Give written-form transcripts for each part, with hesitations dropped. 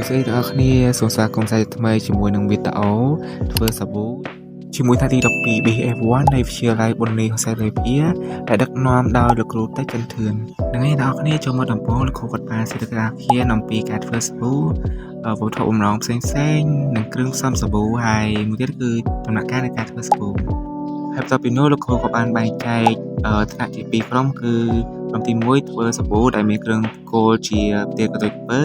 ស្អីទាំងអស់គ្នាសូមស្វាគមន៍សាជាថ្មីជាមួយនឹងវីដេអូធ្វើសាប៊ូជាមួយថ្ងៃទី12 BF1 នៃវិទ្យាល័យបុណ្យហសែនរាភាដែលដឹកនាំដោយលោកគ្រូតេជចន្ទធឿននឹងឯអ្នកនរគ្នាចូលមកដំបូងលោកគ្រូគាត់បានសេចក្ដីជាអំពីការធ្វើសាប៊ូវត្ថុបំរុងផ្សេងៗនិងគ្រឿងផ្សំសាប៊ូហើយមួយទៀតគឺដំណាក់កាលនៃការធ្វើសាប៊ូហើយបន្ទាប់ពីនោះលោកគ្រូក៏បានបែងចែកថ្នាក់ជា2ក្រុមគឺក្រុមទី1ធ្វើសាប៊ូដែលមានគ្រឿងគោលជាផ្ទៀងកតុយពើ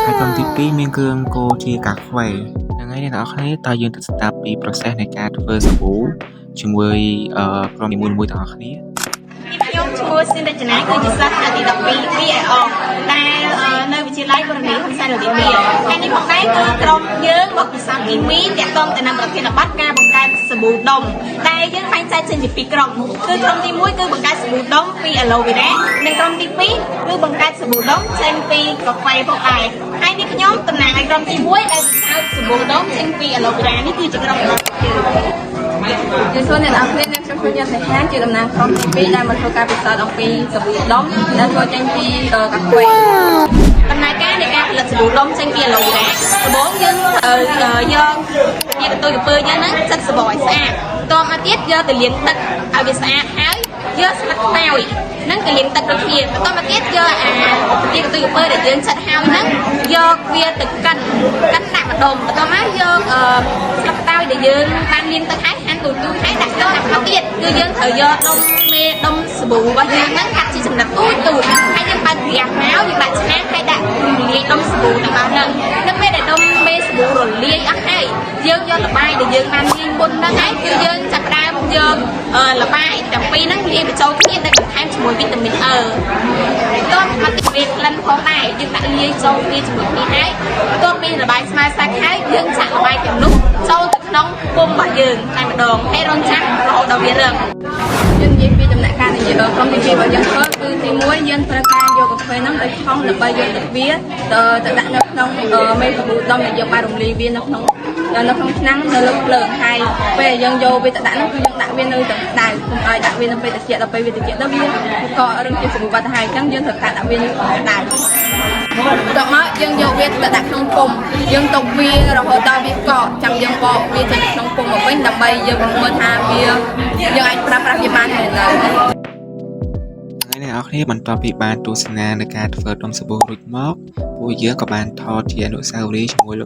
ហើយក្រុមទី2មានគ្រឿងគោលជាកាខ្វែហ្នឹងហើយអ្នកនរគ្នាតើយើងទៅស្ដាប់ពី process នៃការធ្វើសាប៊ូជាមួយក្រុមនីមួយៗទាំងអស់គ្នាខ្ញុំឈ្មោះស៊ីនរចនាគឺជាសិស្សថ្នាក់ទី12 VAO ដែលនៅវិទ្យាល័យបរិញ្ញាហំសានរាភាថ្ងៃនេះផងដែរគឺក្រុមយើងមកពិសោធន៍គីមីទាក់ទងទៅនឹងប្រធានបទការបង្កើតសាប៊ូដុំដែលយើងបែងចែកចេញជា2ក្រុមគឺក្រុមទី1គឺបង្កើតសាប៊ូដុំពី aloe vera និងក្រុមទី2គឺបង្កើតសាប៊ូដុំចេញពីកាហ្វេផងដែរហើយនេះខ្ញុំតំណាងឲ្យក្រុមទី1ដែលបង្កើតសាប៊ូដុំចេញពី aloe vera នេះគឺជាក្រុមរបស់យើងសួរអ្នកនរគ្នាខ្ញុំជួយយ៉ាងសាហាវជាតំណាងក្រុមទី2ដែលមកធ្វើការពិសោធន៍អំពីសាប៊ូដុំដែលធ្វើចេញពីកាហ្វេដំណើរការនៃការផលិតសាប៊ូដុំចេញពី aloe vera ដំបូងយើងយកជាកន្ទុយក្រពើយើងហ្នឹងចិតសាប៊ូឲ្យស្អាតបន្ទាប់មកទៀតយកទៅលាងទឹកឲ្យវាស្អាតហើយយកស្លឹកខ្មៅហ្នឹងទៅលាងទឹកដូចគ្នាបន្ទាប់មកទៀតយកជាកន្ទុយក្រពើដែលយើងចិតហើយហ្នឹងយកវាទៅកិនដាក់ម្ដុំបន្ទាប់មកយកស្លឹកខ្មៅដែលយើងបានលាងទឹកហើយហាន់ទូៗហើយដាក់ចូលដាក់ទៀតគឺយើងត្រូវយកដុំសាប៊ូរបស់យើងហ្នឹងកាត់ជាចំណិតទូចហើយយើងបើកក្រាស់មកយើងដាក់ឆ្នាំងហើយដាក់រលាយដុំសាប៊ូទាំងអស់ហ្នឹងនៅពេលដែលដុំមេសាប៊ូរលាយអស់ហើយយើងយកល្បាយដែលយើងបានលាយមុនហ្នឹងហើយគឺយើងចាប់ផ្ដើមយកល្បាយទាំងពីរហ្នឹងលាយបញ្ចូលគ្នាទៅបន្ថែមជាមួយវីតាមីន E បន្ទាប់មកទៀតវាក្លិនផងដែរយើងដាក់លាយចូលគ្នាជាមួយគ្នាហើយបន្ទាប់ពីល្បាយស្មើសាច់ហើយយើងចាក់ល្បាយទាំងនោះចូលទៅក្នុងពុម្ពរបស់យើងតែម្ដងហើយរងចាំរហូតដល់វារឹងយើងនិយាយពីដំណាក់កាលនៃក្រុមទី2របស់យើងធ្វើគឺទី1យើងត្រូវការយកកាហ្វេហ្នឹងទៅឆុងដើម្បីយកទឹកវាទៅដាក់នៅក្នុងមេសាប៊ូដុំដែលយើងបានរំលាយវានៅក្នុងឆ្នាំងនៅលើភ្លើងហើយពេលយើងយកវាទៅដាក់នោះគឺយើងដាក់វានៅទឹកក្តៅកុំឲ្យដាក់វានៅពេលត្រជាក់ដល់ពេលវាត្រជាក់ទៅវាក៏រឹងជាសាប៊ូបាត់ទៅហើយអញ្ចឹងយើងត្រូវការដាក់វានៅក្តៅបន្ទាប់មកយើងយកវាទៅដាក់ក្នុងពុម្ពយើងទុកវារហូតដល់វាកកចាំយើងបកវាចេញក្នុងពុម្ពមកវិញដើម្បីយើងមើលថាវាយើងអាចប្រើប្រាស់វាបានហើយនៅអ្នកនរគ្នាបន្ទាប់ពីបានទស្សនានៃការធ្វើដុំសាប៊ូរួចមកពួកយើងក៏បានថតជាអនុស្សាវរីយ៍ជាមួយ